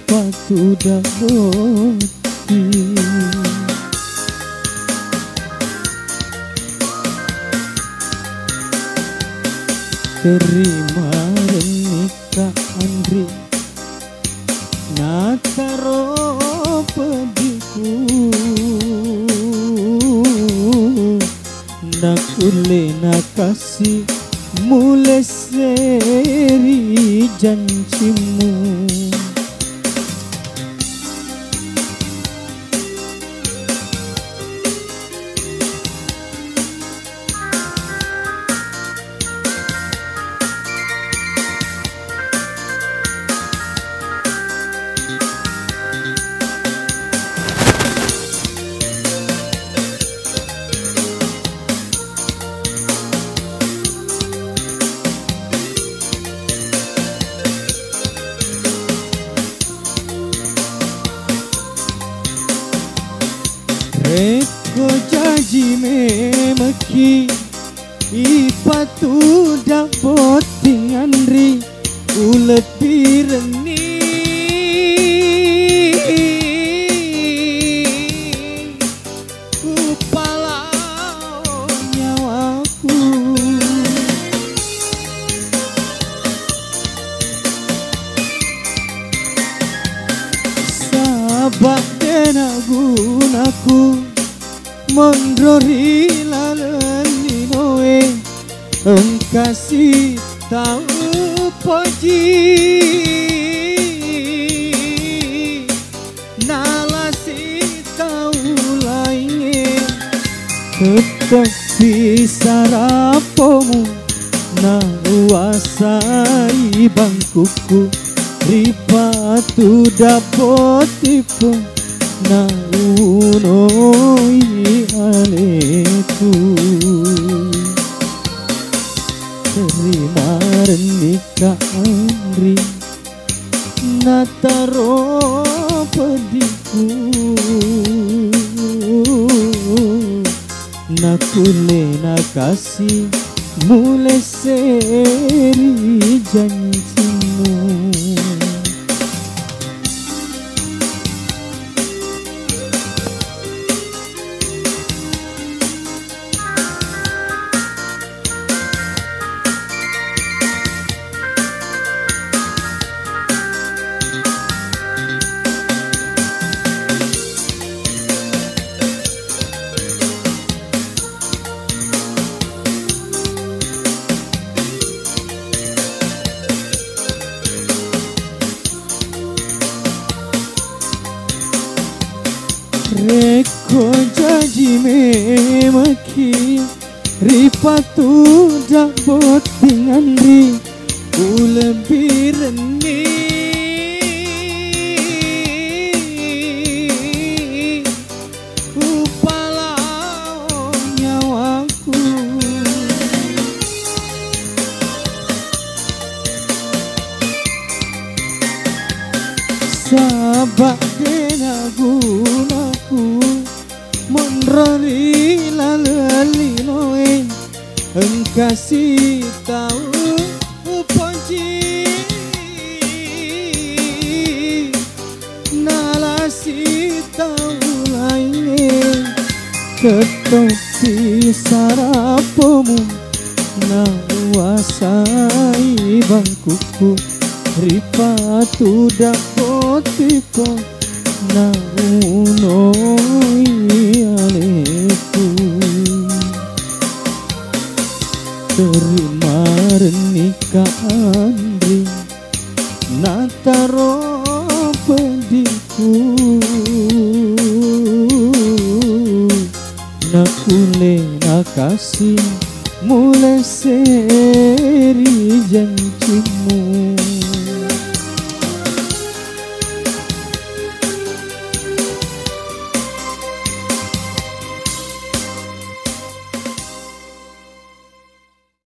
ripatu daboti. Terima renika Andri nataro pediku nakule nakasi mulai seri janjimu. Reko janji memeki ipatu dapot tingandri ulet bireni upalau nyawaku sabak gunaku mondrori lalelinoe engkasih tahu poji nalasi tahu lainnya tetapi sarapomu na uasai bangkuku ripatu dapotipu na unoi aleku. Terima renika Andri nataro pediku nakule nakasi mulai seri janjimu. Reko janji memeki ripatu dabot tingandri ulebih reni upalau nyawaku sabak gunaku mondrori lalelinoe engkasih tahu poji nalasi tahu lainnya tetapi sarapomu na uasai bangkuku ripatu dapotipo na unoi aleku. Terima renika Andri nataro pediku nakule nakasi mulai seri janjimu.